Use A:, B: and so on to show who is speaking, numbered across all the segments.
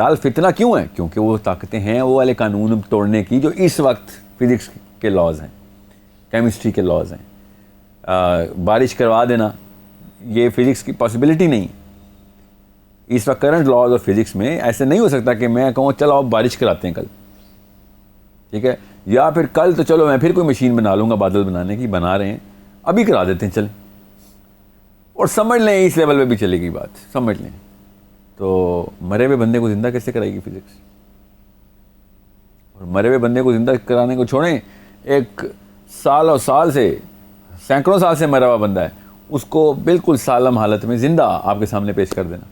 A: دجال فتنہ کیوں ہے؟ کیونکہ وہ طاقتیں ہیں وہ والے قانون توڑنے کی جو اس وقت فزکس کے لاز ہیں، کیمسٹری کے لاز ہیں۔ بارش کروا دینا یہ فزکس کی پاسبلٹی نہیں ہے اس وقت کرنٹ لاز آف فزکس میں۔ ایسے نہیں ہو سکتا کہ میں کہوں چلو آپ بارش کراتے ہیں کل، ٹھیک ہے، یا پھر کل تو چلو میں پھر کوئی مشین بنا لوں گا بادل بنانے کی، بنا رہے ہیں ابھی کرا دیتے ہیں چلیں، اور سمجھ لیں اس لیول پہ بھی چلے گی بات، سمجھ لیں۔ تو مرے ہوئے بندے کو زندہ کیسے کرائے گی فزکس؟ اور مرے ہوئے بندے کو زندہ کرانے کو چھوڑیں، ایک سال اور سال سے سینکڑوں سال سے مرا ہوا بندہ ہے، اس کو بالکل سالم حالت میں زندہ آپ کے سامنے پیش کر دینا،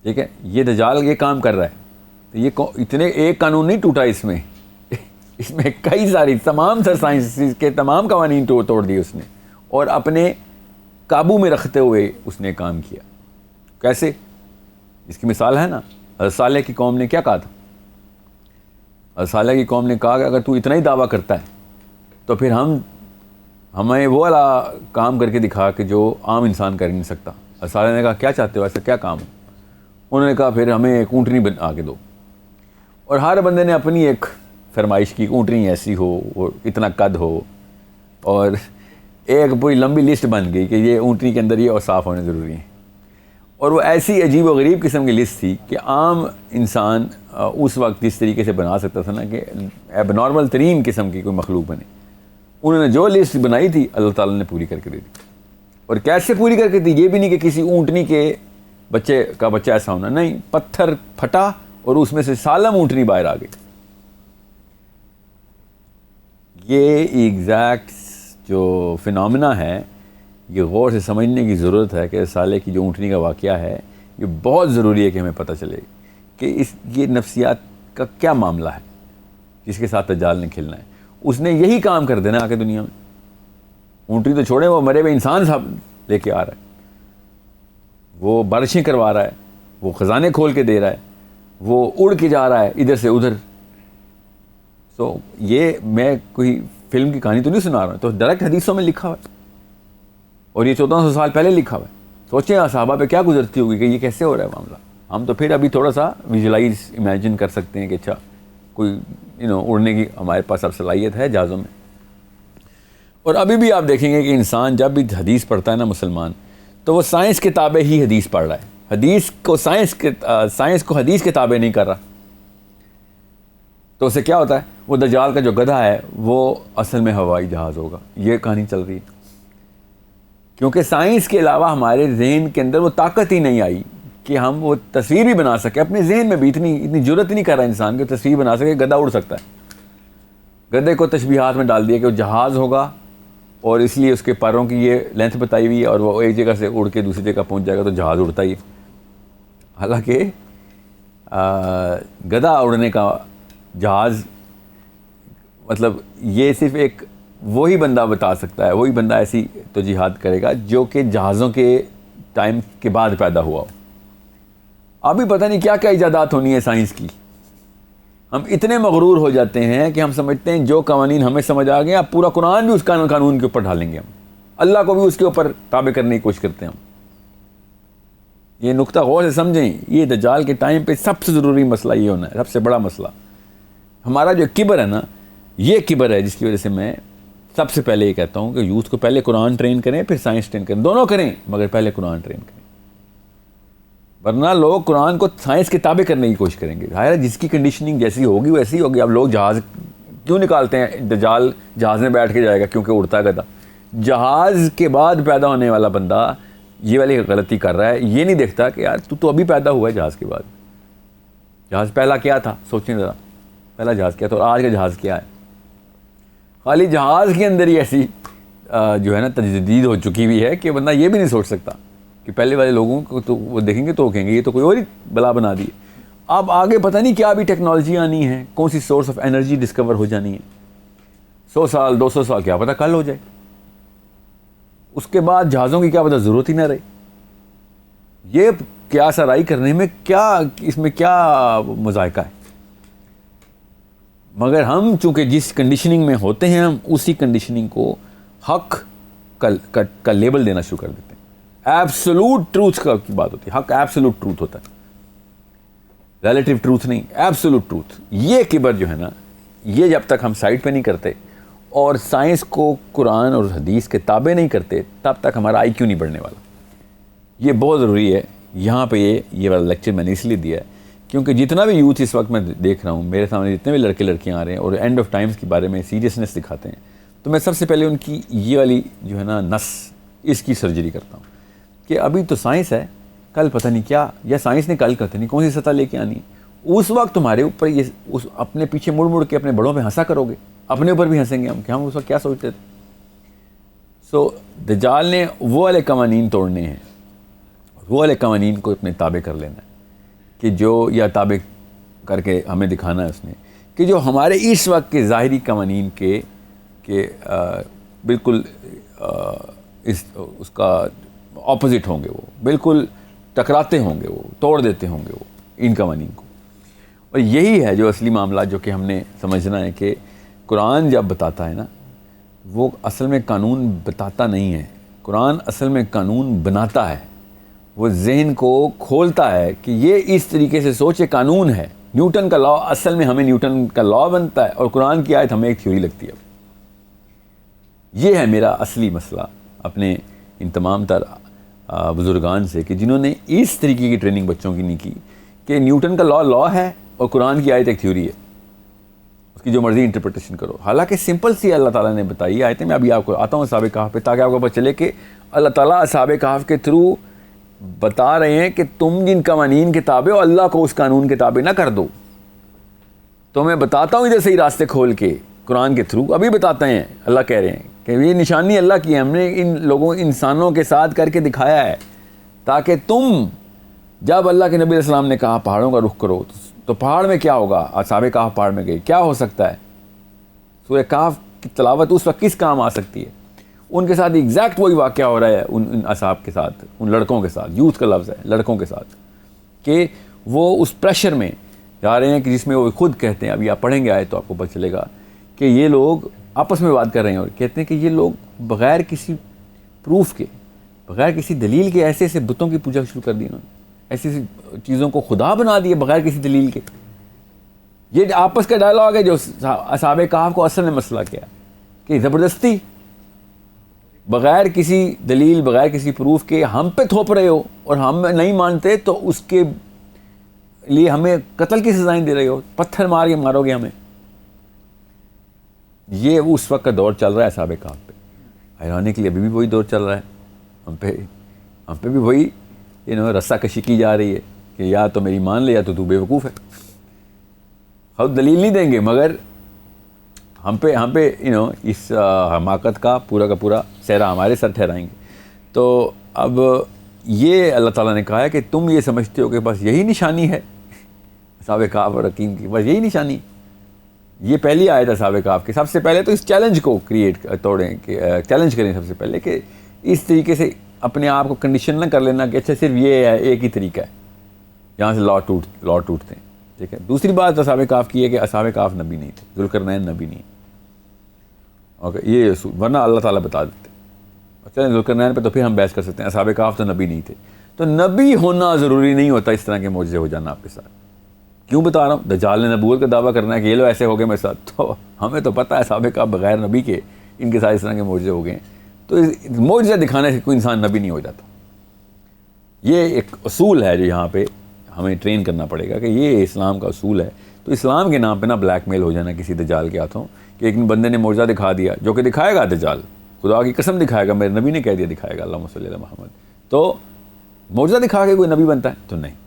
A: ٹھیک ہے۔ یہ دجال یہ کام کر رہا ہے، تو یہ اتنے ایک قانون نہیں ٹوٹا اس میں اس میں کئی ساری تمام سر سائنس کے تمام قوانین توڑ دیے اس نے، اور اپنے قابو میں رکھتے ہوئے اس نے کام کیا۔ کیسے؟ اس کی مثال ہے نا، حضرت صالح کی قوم نے کیا کہا تھا؟ حضرت صالح کی قوم نے کہا کہ اگر تو اتنا ہی دعویٰ کرتا ہے تو پھر ہمیں وہ والا کام کر کے دکھا کہ جو عام انسان کر نہیں سکتا۔ حضرت صالح نے کہا کیا چاہتے ہو، ایسا کیا کام ہو؟ انہوں نے کہا پھر ہمیں ایک اونٹنی بنا کے دو، اور ہر بندے نے اپنی ایک فرمائش کی، اونٹنی ایسی ہو اور اتنا قد ہو، اور ایک پوری لمبی لسٹ بن گئی کہ یہ اونٹنی کے اندر یہ اوصاف ہونے ضروری ہیں، اور وہ ایسی عجیب و غریب قسم کی لسٹ تھی کہ عام انسان اس وقت اس طریقے سے بنا سکتا تھا نا کہ اب نارمل ترین قسم کی کوئی مخلوق بنے۔ انہوں نے جو لسٹ بنائی تھی اللہ تعالیٰ نے پوری کر کے دے دی، اور کیسے پوری کر کے دی؟ یہ بھی نہیں کہ کسی اونٹنی کے بچے کا بچہ ایسا ہونا، نہیں، پتھر پھٹا اور اس میں سے سالم اونٹنی باہر آ گئی۔ یہ ایگزیکٹ جو فنامنا ہے، یہ غور سے سمجھنے کی ضرورت ہے کہ صالح کی جو اونٹنی کا واقعہ ہے یہ بہت ضروری ہے کہ ہمیں پتہ چلے کہ یہ نفسیات کا کیا معاملہ ہے جس کے ساتھ دجال نے کھیلنا ہے۔ اس نے یہی کام کر دینا آ کے دنیا میں، اونٹنی تو چھوڑیں، وہ مرے ہوئے انسان صاحب لے کے آ رہا ہے، وہ بارشیں کروا رہا ہے، وہ خزانے کھول کے دے رہا ہے، وہ اڑ کے جا رہا ہے ادھر سے ادھر۔ سو یہ میں کوئی فلم کی کہانی تو نہیں سنا رہا ہوں، تو ڈائریکٹ حدیثوں میں لکھا ہوا ہے، اور یہ 1400 سال پہلے لکھا ہوا ہے۔ سوچیں صحابہ پہ کیا گزرتی ہوگی کہ یہ کیسے ہو رہا ہے معاملہ۔ ہم تو پھر ابھی تھوڑا سا ویژولائز امیجن کر سکتے ہیں کہ اچھا کوئی اڑنے کی ہمارے پاس اب صلاحیت ہے جہازوں میں۔ اور ابھی بھی آپ دیکھیں گے کہ انسان جب بھی حدیث پڑھتا ہے نا مسلمان، تو وہ سائنس کے تابع ہی حدیث پڑھ رہا ہے، حدیث کو سائنس کو حدیث کے تابع نہیں کر رہا۔ تو اسے کیا ہوتا ہے؟ وہ دجال کا جو گدھا ہے وہ اصل میں ہوائی جہاز ہوگا، یہ کہانی چل رہی ہے، کیونکہ سائنس کے علاوہ ہمارے ذہن کے اندر وہ طاقت ہی نہیں آئی کہ ہم وہ تصویر بھی بنا سکیں، اپنے ذہن میں بھی اتنی جرت ہی نہیں کر رہا انسان کہ تصویر بنا سکے گدھا اڑ سکتا ہے۔ گدھے کو تشبیہات میں ڈال دیا کہ وہ جہاز ہوگا، اور اس لیے اس کے پروں کی یہ لینتھ بتائی ہوئی ہے، اور وہ ایک جگہ سے اڑ کے دوسری جگہ پہنچ جائے گا تو جہاز اڑتا ہی ہے۔ حالانکہ گدھا اڑنے کا جہاز مطلب یہ صرف ایک وہی بندہ بتا سکتا ہے، وہی بندہ ایسی توجیہات کرے گا جو کہ جہازوں کے ٹائم کے بعد پیدا ہوا ہو۔ ابھی پتہ نہیں کیا کیا ایجادات ہونی ہے سائنس کی۔ ہم اتنے مغرور ہو جاتے ہیں کہ ہم سمجھتے ہیں جو قوانین ہمیں سمجھ آ گئے، اب پورا قرآن بھی اس قانون کے اوپر ڈالیں گے، ہم اللہ کو بھی اس کے اوپر تابع کرنے کی کوشش کرتے ہیں ہم۔ یہ نقطہ غور سے سمجھیں، یہ دجال کے ٹائم پہ سب سے ضروری مسئلہ یہ ہونا ہے، سب سے بڑا مسئلہ۔ ہمارا جو کبر ہے نا، یہ کبر ہے جس کی وجہ سے میں سب سے پہلے یہ کہتا ہوں کہ یوتھ کو پہلے قرآن ٹرین کریں پھر سائنس ٹرین کریں، دونوں کریں، مگر پہلے قرآن ٹرین کریں، ورنہ لوگ قرآن کو سائنس کے تابع کرنے کی کوشش کریں گے۔ ظاہر ہے جس کی کنڈیشننگ جیسی ہوگی ویسی ہوگی۔ اب لوگ جہاز کیوں نکالتے ہیں؟ دجال جہاز میں بیٹھ کے جائے گا کیونکہ اڑتا ہے گدھا۔ جہاز کے بعد پیدا ہونے والا بندہ یہ والی غلطی کر رہا ہے، یہ نہیں دیکھتا کہ یار تو ابھی پیدا ہوا ہے جہاز کے بعد۔ جہاز پہلا کیا تھا؟ سوچیں ذرا، پہلا جہاز کیا تھا اور آج کا جہاز کیا ہے؟ خالی جہاز کے اندر ہی ایسی جو ہے نا تجدید ہو چکی ہوئی ہے کہ بندہ یہ بھی نہیں سوچ سکتا کہ پہلے والے لوگوں کو تو وہ دیکھیں گے تو کہیں گے یہ تو کوئی اور ہی بلا بنا دی ہے۔ اب آگے پتہ نہیں کیا بھی ٹیکنالوجی آنی ہے، کون سی سورس آف انرجی ڈسکور ہو جانی ہے، 100 سال 200 سال کیا پتہ کل ہو جائے، اس کے بعد جہازوں کی کیا پتہ ضرورت ہی نہ رہے۔ یہ قیاس آرائی کرنے میں کیا، اس میں کیا مذائقہ ہے؟ مگر ہم چونکہ جس کنڈیشننگ میں ہوتے ہیں ہم اسی کنڈیشننگ کو حق کا لیبل دینا شروع کر دیتے ہیں۔ ایبسولوٹ ٹروتھ کی بات ہوتی ہے، حق ایبسولوٹ ٹروتھ ہوتا ہے، ریلیٹیو ٹروتھ نہیں، ایبسولوٹ ٹروتھ. یہ کبر جو ہے نا، یہ جب تک ہم سائڈ پہ نہیں کرتے اور سائنس کو قرآن اور حدیث کے تابع نہیں کرتے، تب تک ہمارا آئی کیو نہیں بڑھنے والا. یہ بہت ضروری ہے. یہاں پہ یہ والا لیکچر میں نے اس لیے دیا ہے کیونکہ جتنا بھی یوتھ اس وقت میں دیکھ رہا ہوں، میرے سامنے جتنے بھی لڑکے لڑکیاں آ رہے ہیں اور اینڈ آف ٹائمز کے بارے میں سیریسنس دکھاتے ہیں، تو میں سب سے پہلے ان کی یہ والی جو ہے نا نس، اس کی سرجری کرتا ہوں کہ ابھی تو سائنس ہے، کل پتہ نہیں کیا، یا سائنس نے کل پتہ نہیں کون سی سطح لے کے آنی ہے. اس وقت تمہارے اوپر یہ اپنے پیچھے مڑ مڑ کے اپنے بڑوں پہ ہنسا کرو گے، اپنے اوپر بھی ہنسیں گے ہم کہ ہم اس وقت کیا سوچتے تھے. سو دجال نے وہ والے قوانین توڑنے ہیں، وہ والے قوانین کو اپنے تابع کر لینا ہے کہ جو یا تابع کر کے ہمیں دکھانا ہے اس نے کہ جو ہمارے اس وقت کے ظاہری قوانین کے بالکل اس کا اپوزٹ ہوں گے، وہ بالکل ٹکراتے ہوں گے، وہ توڑ دیتے ہوں گے وہ ان قوانین کو. اور یہی ہے جو اصلی معاملہ جو کہ ہم نے سمجھنا ہے کہ قرآن جب بتاتا ہے نا، وہ اصل میں قانون بتاتا نہیں ہے، قرآن اصل میں قانون بناتا ہے. وہ ذہن کو کھولتا ہے کہ یہ اس طریقے سے سوچے قانون ہے. نیوٹن کا لا اصل میں ہمیں نیوٹن کا لا بنتا ہے اور قرآن کی آیت ہمیں ایک تھیوری لگتی ہے. یہ ہے میرا اصلی مسئلہ اپنے ان تمام تر بزرگان سے کہ جنہوں نے اس طریقے کی ٹریننگ بچوں کی نہیں کی کہ نیوٹن کا لا ہے اور قرآن کی آیت ایک تھیوری ہے، اس کی جو مرضی انٹرپریٹیشن کرو. حالانکہ سمپل سی اللہ تعالیٰ نے بتائی آیتیں. میں ابھی آپ کو آتا ہوں اصحاب کہف پہ تاکہ آپ کو پتہ چلے کہ اللہ تعالیٰ اصحاب کہف کے تھرو بتا رہے ہیں کہ تم جن قوانین کے تابع ہو اللہ کو اس قانون کے تابع نہ کر دو. تو میں بتاتا ہوں ادھر سے ہی راستے کھول کے قرآن کے تھرو ابھی بتاتے ہیں. اللہ کہہ رہے ہیں کہ یہ نشانی اللہ کی ہے، ہم نے ان لوگوں انسانوں کے ساتھ کر کے دکھایا ہے تاکہ تم جب اللہ کے نبی علیہ السلام نے کہا پہاڑوں کا رخ کرو تو پہاڑ میں کیا ہوگا؟ اصحاب کہف پہاڑ میں گئے، کیا ہو سکتا ہے؟ سورہ کہف کی تلاوت اس وقت کس کام آ سکتی ہے؟ ان کے ساتھ ایگزیکٹ وہی واقعہ ہو رہا ہے ان اصحاب کے ساتھ، ان لڑکوں کے ساتھ. یوتھ کا لفظ ہے لڑکوں کے ساتھ کہ وہ اس پریشر میں جا رہے ہیں کہ جس میں وہ خود کہتے ہیں، ابھی آپ پڑھیں گے آئے تو آپ کو پتہ چلے گا کہ یہ لوگ آپس میں بات کر رہے ہیں اور کہتے ہیں کہ یہ لوگ بغیر کسی پروف کے، بغیر کسی دلیل کے ایسے ایسے بتوں کی پوجا شروع کر دی انہوں نے، ایسی ایسی چیزوں کو خدا بنا دیے بغیر کسی دلیل کے. یہ آپس کا ڈائلاگ ہے جو اصحاب کہف کو اصل میں مسئلہ کیا کہ زبردستی بغیر کسی دلیل، بغیر کسی پروف کے ہم پہ تھوپ رہے ہو اور ہم نہیں مانتے تو اس کے لیے ہمیں قتل کی سزائیں دے رہے ہو، پتھر مار کے مارو گے ہمیں. یہ اس وقت کا دور چل رہا ہے اصحاب کہف پہ. حیرانے کے لیے ابھی بھی وہی دور چل رہا ہے. ہم پہ بھی وہی رسہ کشی کی جا رہی ہے کہ یا تو میری مان لے یا تو بے وقوف ہے. خود دلیل نہیں دیں گے مگر ہم پہ اس حماقت کا پورا سہرا ہمارے سر ٹھہرائیں گے. تو اب یہ اللہ تعالیٰ نے کہا ہے کہ تم یہ سمجھتے ہو کہ بس یہی نشانی ہے اصحاب کہف اور حکیم کی، بس یہی نشانی. یہ پہلی آیت ہے اصحاب کہف کی. سب سے پہلے تو اس چیلنج کو توڑیں کہ چیلنج کریں سب سے پہلے کہ اس طریقے سے اپنے آپ کو کنڈیشن نہ کر لینا کہ اچھا صرف یہ ہے، ایک ہی طریقہ ہے جہاں سے لا ٹوٹتے ہیں. ٹھیک ہے. دوسری بات اصحاب کہف کی ہے کہ اصحاب کہف نبی نہیں تھے، ذوالقرنین نبی نہیں. اوکے، یہ ورنہ اللہ تعالیٰ بتا دیتے. چلیں ذوالقرنین پہ تو پھر ہم بحث کر سکتے ہیں، اصحاب کہف تو نبی نہیں تھے. تو نبی ہونا ضروری نہیں ہوتا اس طرح کے معجزے ہو جانا آپ کے ساتھ. کیوں بتا رہا ہوں؟ دجال نے نبوت کا دعویٰ کرنا ہے کہ یہ لو ایسے ہو گئے میرے ساتھ، تو ہمیں تو پتہ ہے اصحاب کہف بغیر نبی کے ان کے ساتھ اس طرح کے معجزے ہو گئے ہیں. تو معجزہ دکھانے سے کوئی انسان نبی نہیں ہو جاتا. یہ ایک اصول ہے جو یہاں پہ ہمیں ٹرین کرنا پڑے گا کہ یہ اسلام کا اصول ہے. تو اسلام کے نام پہ نہ بلیک میل ہو جانا کسی دجال کے ہاتھوں کہ ایک بندے نے معجزہ دکھا دیا، جو کہ دکھائے گا دجال، خدا کی قسم دکھائے گا، میرے نبی نے کہہ دیا دکھائے گا، اللہم صلی علی محمد. تو معجزہ دکھا کے کوئی نبی بنتا ہے؟ تو نہیں.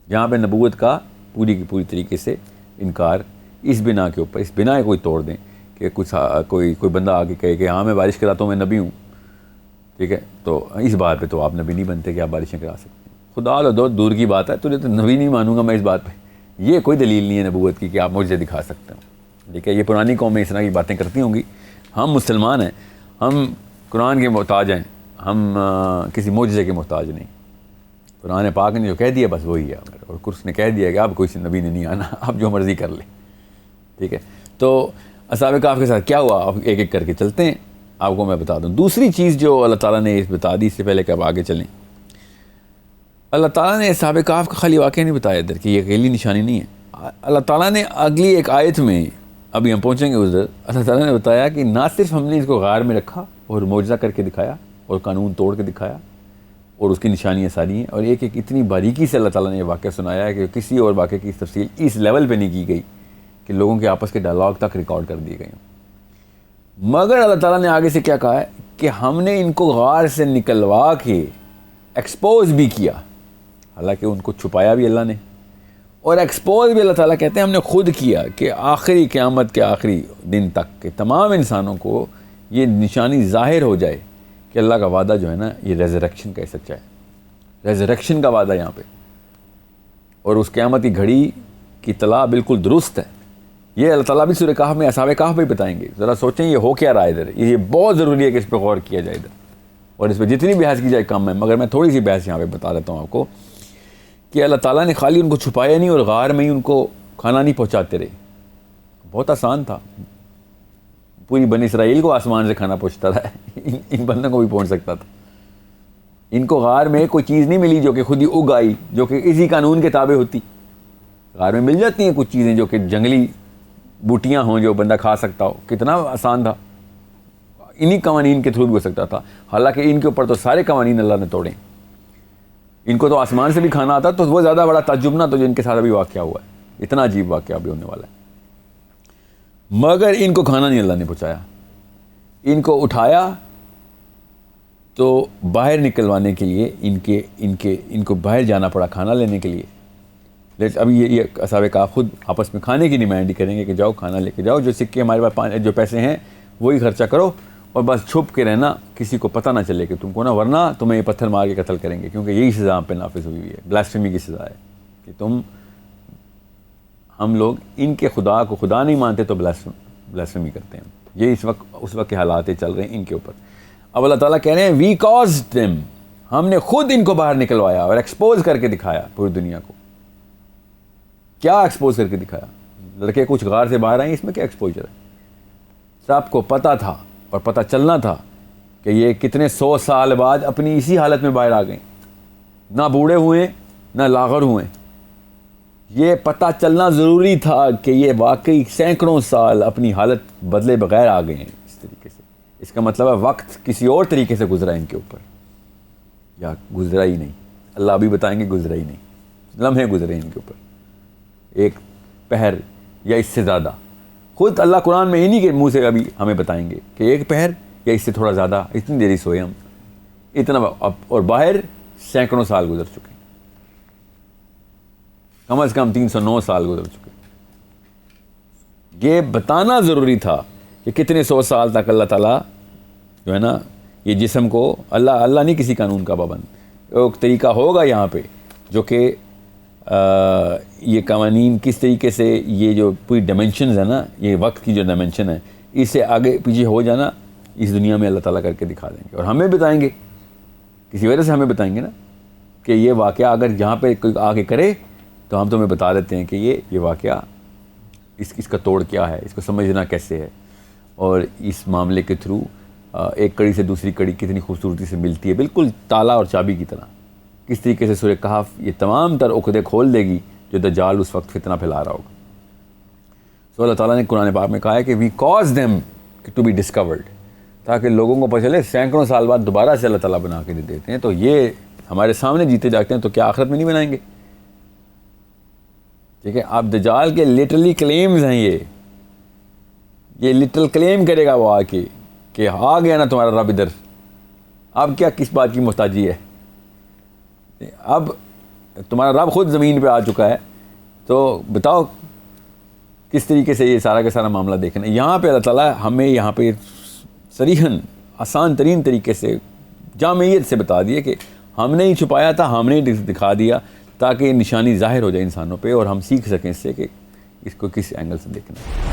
A: یہاں پہ نبوت کا پوری کی پوری طریقے سے انکار اس بنا کے اوپر، اس بنا کوئی توڑ دیں کہ کوئی بندہ آ کے کہے کہ ہاں میں بارش کراتا ہوں، میں نبی ہوں. ٹھیک ہے. تو اس بات پہ تو آپ نبی نہیں بنتے کہ آپ بارشیں کرا سکتے ہیں. خدا لو دور کی بات ہے، تجھے تو نبی نہیں مانوں گا میں اس بات پہ. یہ کوئی دلیل نہیں ہے نبوت کی کہ آپ معجزے دکھا سکتے ہیں. ٹھیک ہے. یہ پرانی قومیں اس طرح کی باتیں کرتی ہوں گی. ہم مسلمان ہیں، ہم قرآن کے محتاج ہیں، ہم کسی معجزے کے محتاج نہیں. قرآن پاک نے جو کہہ دیا بس وہی ہے، اور کچھ نے کہہ دیا کہ اب کوئی نبی نے نہیں آنا، آپ جو مرضی کر لیں. ٹھیک ہے. تو اصحاب کہف کے ساتھ کیا ہوا اب ایک ایک کر کے چلتے ہیں، آپ کو میں بتا دوں. دوسری چیز جو اللہ تعالیٰ نے بتا دی اس سے پہلے کہ اب آگے چلیں، اللہ تعالیٰ نے اصحاب کہف کا خالی واقعہ نہیں بتایا ادھر کہ یہ اکیلی نشانی نہیں ہے. اللہ تعالیٰ نے اگلی ایک آیت میں، ابھی ہم پہنچیں گے ادھر، اللہ تعالیٰ نے بتایا کہ نہ صرف ہم نے اس کو غار میں رکھا اور معجزہ کر کے دکھایا اور قانون توڑ کے دکھایا اور اس کی نشانیاں ساری ہیں، اور ایک ایک اتنی باریکی سے اللہ تعالیٰ نے یہ واقعہ سنایا ہے کہ کسی اور واقعے کی تفصیل اس لیول پہ نہیں کی گئی کہ لوگوں کے آپس کے ڈائلاگ تک ریکارڈ کر دیے گئے ہیں. مگر اللہ تعالیٰ نے آگے سے کیا کہا ہے کہ ہم نے ان کو غار سے نکلوا کے ایکسپوز بھی کیا، حالانکہ ان کو چھپایا بھی اللہ نے، اور ایکسپوز بھی اللہ تعالیٰ کہتے ہیں ہم نے خود کیا کہ آخری قیامت کے آخری دن تک کے تمام انسانوں کو یہ نشانی ظاہر ہو جائے کہ اللہ کا وعدہ جو ہے نا یہ ریزریکشن کا ہی سچا ہے، ریزریکشن کا وعدہ یہاں پہ، اور اس قیامت کی گھڑی کی اطلاع بالکل درست ہے. یہ اللہ تعالیٰ بھی سورہ کہف میں اصحاب کہف بھی بتائیں گے. ذرا سوچیں یہ ہو کیا رہا ہے ادھر، یہ بہت ضروری ہے کہ اس پہ غور کیا جائے ادھر، اور اس پہ جتنی بحث کی جائے کم ہے، مگر میں تھوڑی سی بحث یہاں پہ بتا دیتا ہوں آپ کو کہ اللہ تعالیٰ نے خالی ان کو چھپایا نہیں اور غار میں ہی ان کو کھانا نہیں پہنچاتے رہے. بہت آسان تھا، پوری بنی اسرائیل کو آسمان سے کھانا پہنچتا رہا ہے، ان بندوں کو بھی پہنچ سکتا تھا. ان کو غار میں کوئی چیز نہیں ملی جو کہ خود ہی اگ آئی، جو کہ اسی قانون کے تابع ہوتی. غار میں مل جاتی ہیں کچھ چیزیں جو کہ جنگلی بوٹیاں ہوں جو بندہ کھا سکتا ہو، کتنا آسان تھا، انہی قوانین کے تھرو بھی ہو سکتا تھا. حالانکہ ان کے اوپر تو سارے قوانین اللہ نے توڑے. ان کو تو آسمان سے بھی کھانا آتا، تو وہ زیادہ بڑا تعجب نہ تو جو ان کے ساتھ ابھی واقعہ ہوا ہے، اتنا عجیب واقعہ ابھی ہونے والا ہے. مگر ان کو کھانا نہیں اللہ نے پہنچایا. ان کو اٹھایا تو باہر نکلوانے کے لیے ان کو باہر جانا پڑا کھانا لینے کے لیے. ابھی یہ اصحاب کہف خود آپس میں کھانے کی ڈیمانڈ ہی کریں گے کہ جاؤ کھانا لے کے جاؤ، جو سکے ہمارے پاس جو پیسے ہیں وہی خرچہ کرو، اور بس چھپ کے رہنا، کسی کو پتہ نہ چلے کہ تم کو نا، ورنہ تمہیں یہ پتھر مار کے قتل کریں گے، کیونکہ یہی سزا ہم پہ نافذ ہوئی ہے. بلاسفیمی کی سزا ہے کہ ہم لوگ ان کے خدا کو خدا نہیں مانتے تو بلاسفیمی کرتے ہیں. یہ اس وقت کے حالات چل رہے ہیں ان کے اوپر. اب اللہ تعالیٰ کہہ رہے ہیں وی کازڈ دیم، ہم نے خود ان کو باہر نکلوایا اور ایکسپوز کر کے دکھایا پوری دنیا کو. کیا ایکسپوز کر کے دکھایا؟ لڑکے کچھ غار سے باہر آئیں، اس میں کیا ایکسپوجر ہے؟ سب کو پتہ تھا اور پتہ چلنا تھا کہ یہ کتنے 100 سال بعد اپنی اسی حالت میں باہر آ گئے، نہ بوڑھے ہوئے نہ لاغر ہوئے. یہ پتہ چلنا ضروری تھا کہ یہ واقعی سینکڑوں سال اپنی حالت بدلے بغیر آ گئے ہیں اس طریقے سے. اس کا مطلب ہے وقت کسی اور طریقے سے گزرا ان کے اوپر، یا گزرا ہی نہیں. اللہ ابھی بتائیں گے گزرا ہی نہیں، لمحے گزرے ان کے اوپر، ایک پہر یا اس سے زیادہ. خود اللہ قرآن میں انہی کے منہ سے ابھی ہمیں بتائیں گے کہ ایک پہر یا اس سے تھوڑا زیادہ، اتنی دیری سوئے ہم، اتنا اور باہر سینکڑوں سال گزر چکے، کم از کم 309 سال گزر چکے. یہ بتانا ضروری تھا کہ کتنے 100 سال تک اللہ تعالیٰ جو ہے نا یہ جسم کو، اللہ نہیں کسی قانون کا پابند، ایک طریقہ ہوگا یہاں پہ جو کہ یہ قوانین کس طریقے سے، یہ جو پوری ڈائمنشنز ہے نا، یہ وقت کی جو ڈائمنشن ہے، اس سے آگے پیچھے ہو جانا اس دنیا میں اللہ تعالیٰ کر کے دکھا دیں گے. اور ہمیں بتائیں گے، کسی وجہ سے ہمیں بتائیں گے نا کہ یہ واقعہ اگر یہاں پہ کوئی آگے کرے تو ہم تمہیں بتا دیتے ہیں کہ یہ واقعہ اس کا توڑ کیا ہے، اس کو سمجھنا کیسے ہے، اور اس معاملے کے تھرو ایک کڑی سے دوسری کڑی کتنی خوبصورتی سے ملتی ہے، بالکل تالا اور چابی کی طرح. کس طریقے سے سورہ کہف یہ تمام تر عقدے کھول دے گی جو دجال اس وقت فتنہ پھیلا رہا ہوگا. سو اللہ تعالیٰ نے قرآن پاک میں کہا ہے کہ we cause them to be discord, تاکہ لوگوں کو پتہ چلے. سینکڑوں سال بعد دوبارہ سے اللہ تعالیٰ بنا کے دیتے ہیں، تو یہ ہمارے سامنے جیتے جاگتے ہیں، تو کیا آخرت میں نہیں بنائیں گے؟ ٹھیک ہے. آپ دجال کے لٹرلی کلیمز ہیں، یہ لٹرل کلیم کرے گا وہ آ کے کہ آ گیا نا تمہارا رب ادھر، اب کیا کس بات کی محتاجی ہے؟ اب تمہارا رب خود زمین پہ آ چکا ہے، تو بتاؤ کس طریقے سے یہ سارا کا سارا معاملہ دیکھنا ہے. یہاں پہ اللہ تعالیٰ ہمیں یہاں پہ صریحاً آسان ترین طریقے سے جامعیت سے بتا دیے کہ ہم نے ہی چھپایا تھا، ہم نے ہی دکھا دیا، تاکہ نشانی ظاہر ہو جائے انسانوں پہ اور ہم سیکھ سکیں اس سے کہ اس کو کس اینگل سے دیکھنا ہے.